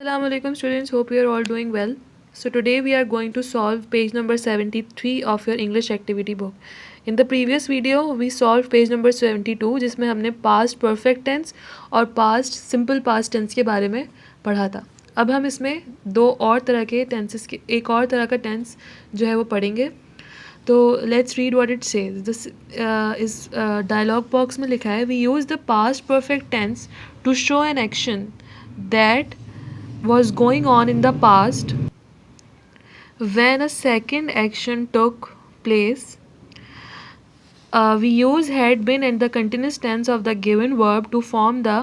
Assalamu alaikum students, hope you are all doing well. So today we are going to solve page number 73 of your English activity book. In the previous video we solved page number 72 जिसमें हमने past perfect tense और past simple past tense के बारे में पढ़ा था. अब हम इसमें दो और तरह के tenses के एक और तरह का tense जो है वो पढ़ेंगे. तो let's read what it says. This is dialogue box में लिखा है we use the past perfect tense to show an action that was going on in the past when a second action took place. We use had been and the continuous tense of the given verb to form the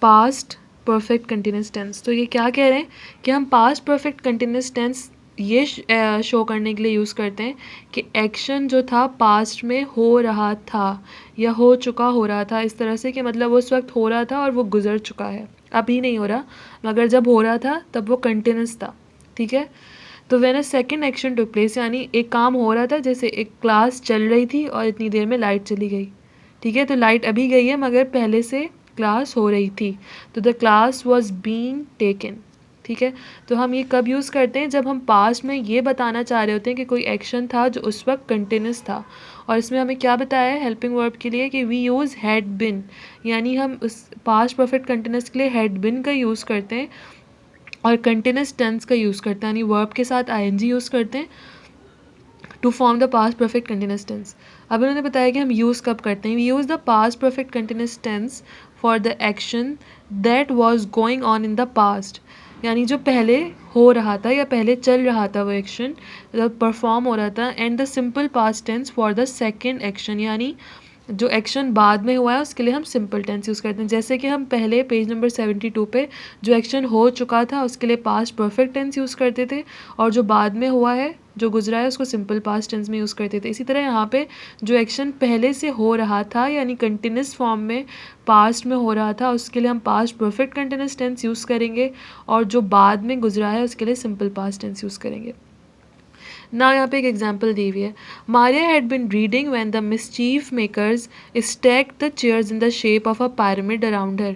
past perfect continuous tense. तो ये क्या कह रहे हैं कि हम past perfect continuous tense ये show करने के लिए यूज़ करते हैं कि एक्शन जो था पास्ट में हो रहा था या हो चुका हो रहा था, इस तरह से कि मतलब उस वक्त हो रहा था और वो गुजर चुका है, अभी नहीं हो रहा, मगर जब हो रहा था तब वो कंटिन्यूस था. ठीक है. तो when a second action took place यानी एक काम हो रहा था, जैसे एक क्लास चल रही थी और इतनी देर में लाइट चली गई. ठीक है. तो लाइट अभी गई है मगर पहले से क्लास हो रही थी. तो the class was being taken. ठीक है. तो हम ये कब यूज़ करते हैं जब हम पास्ट में ये बताना चाह रहे होते हैं कि कोई एक्शन था जो उस वक्त कंटिन्यूस था. और इसमें हमें क्या बताया है हेल्पिंग वर्ब के लिए कि वी यूज़ हैड बिन, यानी हम उस पास्ट परफेक्ट कंटिन्यूस के लिए हैड बिन का यूज़ करते हैं और कंटिन्यूस टेंस का यूज़ करते हैं, यानी वर्ब के साथ आईएनजी यूज़ करते हैं to form the past perfect continuous tense. अब उन्होंने बताया कि हम यूज़ कब करते हैं. We use the past perfect continuous tense for the action that was going on in the past, यानी जो पहले हो रहा था या पहले चल रहा था वो एक्शन मतलब परफॉर्म हो रहा था. And the simple past tense for the second action, यानी जो एक्शन बाद में हुआ है उसके लिए हम सिंपल टेंस यूज़ करते हैं. जैसे कि हम पहले पेज नंबर 72 पे जो एक्शन हो चुका था उसके लिए पास्ट परफेक्ट टेंस यूज़ करते थे और जो बाद में हुआ है जो गुजरा है उसको सिंपल पास्ट टेंस में यूज़ करते थे. इसी तरह यहाँ पे जो एक्शन पहले से हो रहा था यानी कंटिन्यूस फॉर्म में पास्ट में हो रहा था उसके लिए हम past perfect continuous tense use करेंगे और जो बाद में गुजरा है उसके लिए सिंपल पास्ट टेंस यूज़ करेंगे. ना यहाँ पे एक एग्जाम्पल दी हुई है. Maria had been reading when the mischief makers stacked the chairs in the shape of a pyramid around her.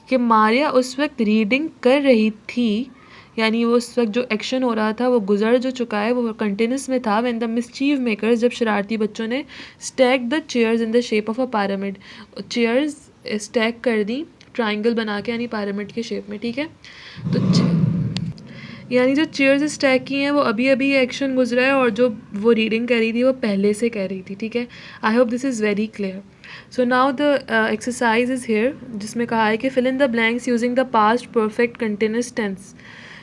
कि मारिया उस वक्त रीडिंग कर रही थी, यानी वो उस वक्त जो एक्शन हो रहा था वो गुजर जो चुका है, वो कंटिन्यूस में था. व्हेन द मिसचीफ मेकर्स, जब शरारती बच्चों ने stack the chairs in the shape of a pyramid, chairs stack कर दी ट्राइंगल बना के यानी पिरामिड के शेप में. ठीक है. तो यानी जो चेयर्स स्टैक की हैं वो अभी अभी एक्शन गुजरा है और जो वो रीडिंग कर रही थी वो पहले से कर रही थी. ठीक है. I hope this is very clear. So now the exercise is here जिसमें कहा है कि fill in the blanks using the past perfect continuous tense,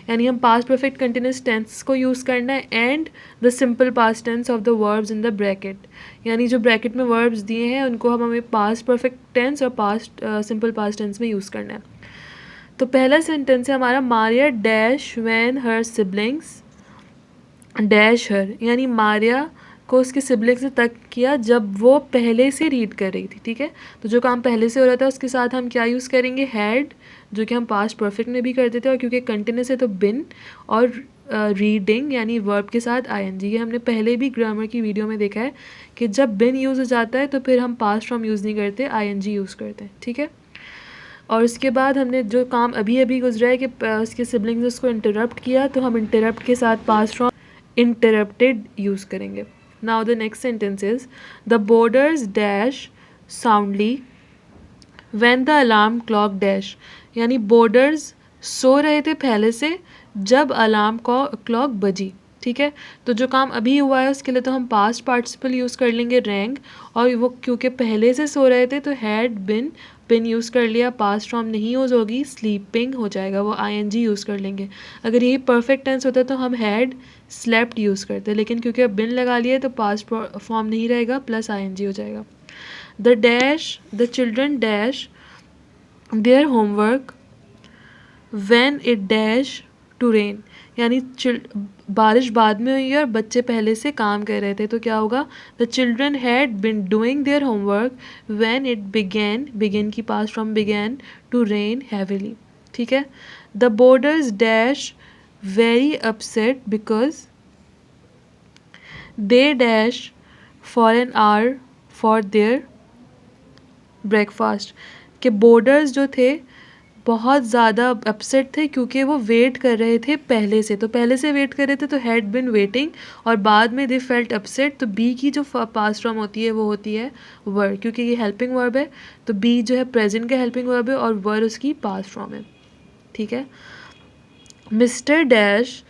यानी हम पास्ट परफेक्ट कंटिन्यूस टेंस को यूज़ करना है and the simple past tense of the verbs in the bracket, यानी जो ब्रैकेट में वर्ब्स दिए हैं उनको हमें पास्ट परफेक्ट टेंस और पास्ट सिंपल पास्ट टेंस में यूज़ करना है. तो पहला सेंटेंस है हमारा Maria dash when her siblings dash her, यानी मारिया को उसके सिबलिंग्स ने तक किया जब वो पहले से रीड कर रही थी. ठीक है. तो जो काम पहले से हो रहा था उसके साथ हम क्या यूज़ करेंगे हैड, जो कि हम पास्ट परफेक्ट में भी करते थे और क्योंकि कंटिन्यूस है तो बिन, और रीडिंग यानी वर्ब के साथ आईएनजी. ये हमने पहले भी ग्रामर की वीडियो में देखा है कि जब बिन यूज़ हो जाता है तो फिर हम पास्ट फॉर्म यूज़ नहीं करते, आईएनजी यूज़ करते हैं. ठीक है. और उसके बाद हमने जो काम अभी अभी गुजरा है कि उसके सिबलिंग्स ने उसको इंटरप्ट किया तो हम इंटरप्ट के साथ पास्ट फॉर्म इंटरप्टेड यूज़ करेंगे. Now the next sentence is the boarders dash soundly when the alarm clock dash, यानी बोर्डर्स सो रहे थे पहले से जब अलार्म क्लॉक बजी. ठीक है. तो जो काम अभी हुआ है उसके लिए तो हम पास्ट पार्टिसिपल यूज़ कर लेंगे रैंग, और वो क्योंकि पहले से सो रहे थे तो हैड बिन बिन यूज़ कर लिया, पास्ट फॉर्म नहीं यूज़ होगी, स्लीपिंग हो जाएगा, वो आईएनजी यूज़ कर लेंगे. अगर यही परफेक्ट टेंस होता तो हम हैड स्लेप्ट यूज़ करते, लेकिन क्योंकि अब बिन लगा लिया तो पास्ट फॉर्म नहीं रहेगा प्लस आईएनजी हो जाएगा. The dash the children dash their homework when it dash to rain, यानी बारिश बाद में हुई और बच्चे पहले से काम कर रहे थे तो क्या होगा the children had been doing their homework when it began, began की past from began, to rain heavily. ठीक है. The boarders dash very upset because they dash for an hour for their breakfast. के boarders जो थे बहुत ज़्यादा upset थे क्योंकि वो वेट कर रहे थे पहले से, तो पहले से वेट कर रहे थे तो हैड बिन वेटिंग, और बाद में दे फेल्ट अपसेट, तो बी की जो पास्ट फॉर्म होती है वो होती है वर, क्योंकि ये हेल्पिंग वर्ब है, तो बी जो है प्रेजेंट का हेल्पिंग वर्ब है और वर उसकी पास्ट फॉर्म है। ठीक है। Mister dash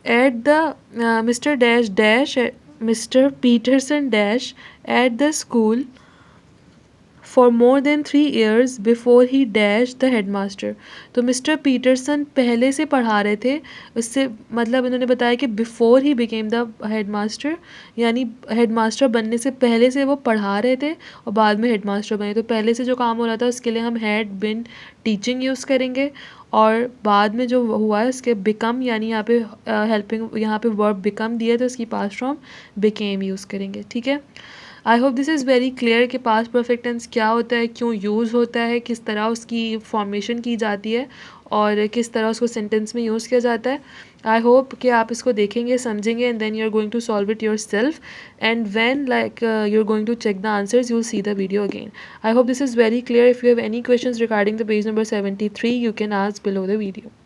at the Mr. Dash Dash Mr. Peterson Dash at the school for more than 3 years before he dashed the headmaster। तो मिस्टर पीटरसन पहले से पढ़ा रहे थे, उससे मतलब इन्होंने बताया कि before he became the headmaster, यानी हेडमास्टर बनने से पहले से वो पढ़ा रहे थे और बाद में हेडमास्टर बने। तो पहले से जो काम हो रहा था उसके लिए हम हैड बिन टीचिंग यूज़ करेंगे, और बाद में जो हुआ है उसके बिकम, यानी यहाँ पे हेल्पिंग, यहाँ पे वर्ब बिकम दिया तो उसकी पास्ट फॉर्म बिकेम यूज़ करेंगे। ठीक है। I hope this is very clear कि पास्ट परफेक्ट टेंस क्या होता है, क्यों यूज़ होता है, किस तरह उसकी फॉर्मेशन की जाती है और किस तरह उसको सेंटेंस में यूज़ किया जाता है। आई होप कि आप इसको देखेंगे, समझेंगे, and then you are going to solve it yourself, and when like you are going to check the answers you will see the video again. I hope this is very clear. If you have any questions regarding the page number 73 you can ask below the video.